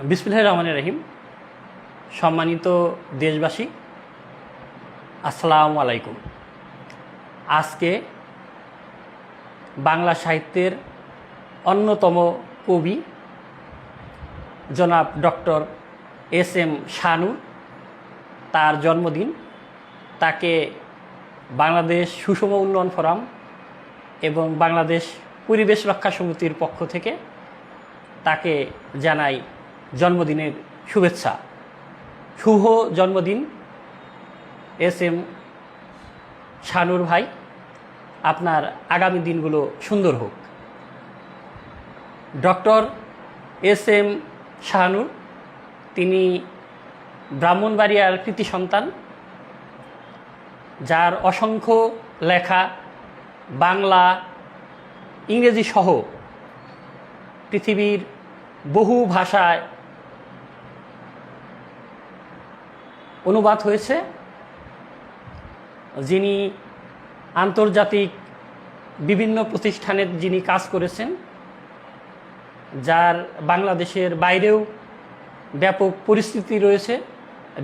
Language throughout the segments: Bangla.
বিসমিল্লাহির রহমানির রহিম। সম্মানিত দেশবাসী, আসসালামু আলাইকুম। আজকে বাংলা সাহিত্যের অন্যতম কবি জনাব ডক্টর এস.এম. শাহনূর, তার জন্মদিন। তাকে বাংলাদেশ সুষম উন্নয়ন ফোরাম এবং বাংলাদেশ পরিবেশ রক্ষা সমিতির পক্ষ থেকে তাকে জানাই জন্মদিনের শুভেচ্ছা। শুভ জন্মদিন এস.এম. শাহনূর ভাই, আপনার আগামী দিনগুলো সুন্দর হোক। Doctor SM. শাহনূর, তিনি ব্রাহ্মণবাড়িয়ার কৃতি সন্তান, যার অসংখ্য লেখা বাংলা, ইংরেজি সহ পৃথিবীর বহু ভাষায় অনুবাদ হয়েছে। যিনি আন্তর্জাতিক বিভিন্ন প্রতিষ্ঠানে যিনি কাজ করেছেন, যার বাংলাদেশের বাইরেও ব্যাপক পরিস্থিতি রয়েছে,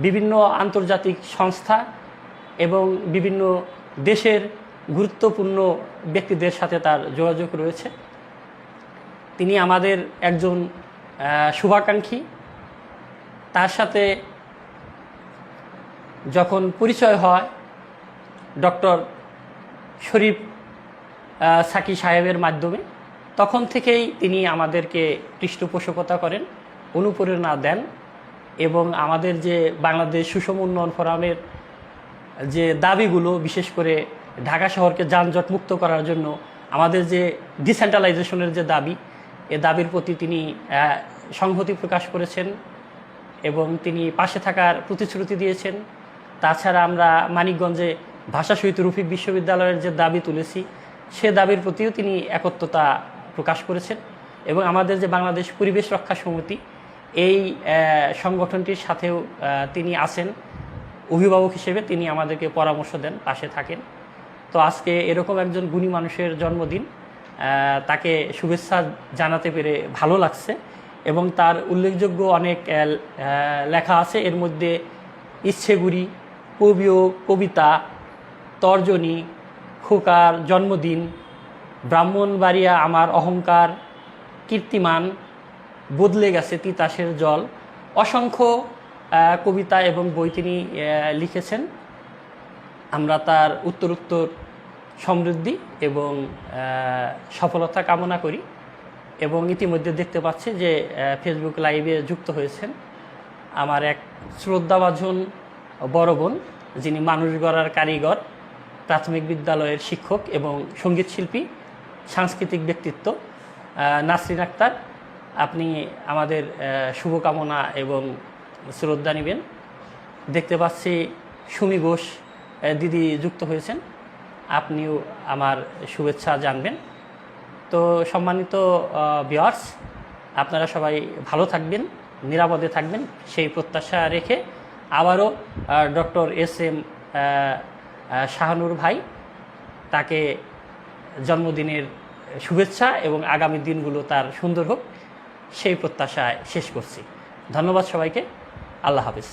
বিভিন্ন আন্তর্জাতিক সংস্থা এবং বিভিন্ন দেশের গুরুত্বপূর্ণ ব্যক্তিদের সাথে তার যোগাযোগ রয়েছে। তিনি আমাদের একজন শুভাকাঙ্ক্ষী। তার সাথে যখন পরিচয় হয় ডক্টর শরীফ সাকি সাহেবের মাধ্যমে, তখন থেকেই তিনি আমাদেরকে পৃষ্ঠপোষকতা করেন, অনুপ্রেরণা দেন এবং আমাদের যে বাংলাদেশ সুষম উন্নয়ন ফোরামের যে দাবিগুলো, বিশেষ করে ঢাকা শহরকে যানজট মুক্ত করার জন্য আমাদের যে ডিসেন্ট্রালাইজেশনের যে দাবি, এ দাবির প্রতি তিনি সংহতি প্রকাশ করেছেন এবং তিনি পাশে থাকার প্রতিশ্রুতি দিয়েছেন। তাছাড়া আমরা মানিকগঞ্জে ভাষা শহীদ রফিক বিশ্ববিদ্যালয়ের যে দাবি তুলেছি, সে দাবির প্রতিও তিনি একত্রতা প্রকাশ করেছেন এবং আমাদের যে বাংলাদেশ পরিবেশ রক্ষা সমিতি, এই সংগঠনটির সাথেও তিনি আছেন অভিভাবক হিসেবে। তিনি আমাদেরকে পরামর্শ দেন, পাশে থাকেন। তো আজকে এরকম একজন গুণী মানুষের জন্মদিন, তাকে শুভেচ্ছা জানাতে পেরে ভালো লাগছে এবং তার উল্লেখযোগ্য অনেক লেখা আছে। এর মধ্যে ইচ্ছেগুড়ি, কবিও কবিতা, তর্জনী, খোকার জন্মদিন, ব্রাহ্মণবাড়িয়া আমার অহংকার, কীর্তিমান, বদলে গেছে তিতাসের জল, অসংখ্য কবিতা এবং বই তিনি লিখেছেন। আমরা তার উত্তরোত্তর সমৃদ্ধি এবং সফলতা কামনা করি এবং ইতিমধ্যে দেখতে পাচ্ছি যে ফেসবুক লাইভে যুক্ত হয়েছেন আমার এক শ্রদ্ধাভাজন বড় বোন, যিনি মানুষ গড়ার কারিগর, প্রাথমিক বিদ্যালয়ের শিক্ষক এবং সঙ্গীত শিল্পী, সাংস্কৃতিক ব্যক্তিত্ব নাসরিন আক্তার। আপনি আমাদের শুভকামনা এবং শ্রদ্ধা নেবেন। দেখতে পাচ্ছি সুমি ঘোষ দিদি যুক্ত হয়েছেন, আপনিও আমার শুভেচ্ছা জানবেন। তো সম্মানিত ভিউয়ার্স, আপনারা সবাই ভালো থাকবেন, নিরাপদে থাকবেন, সেই প্রত্যাশা রেখে আবারও ডক্টর এস.এম. শাহনূর ভাই, তাকে জন্মদিনের শুভেচ্ছা এবং আগামী দিনগুলো তার সুন্দর হোক, সেই প্রত্যাশায় শেষ করছি। ধন্যবাদ সবাইকে। আল্লাহ হাফেজ।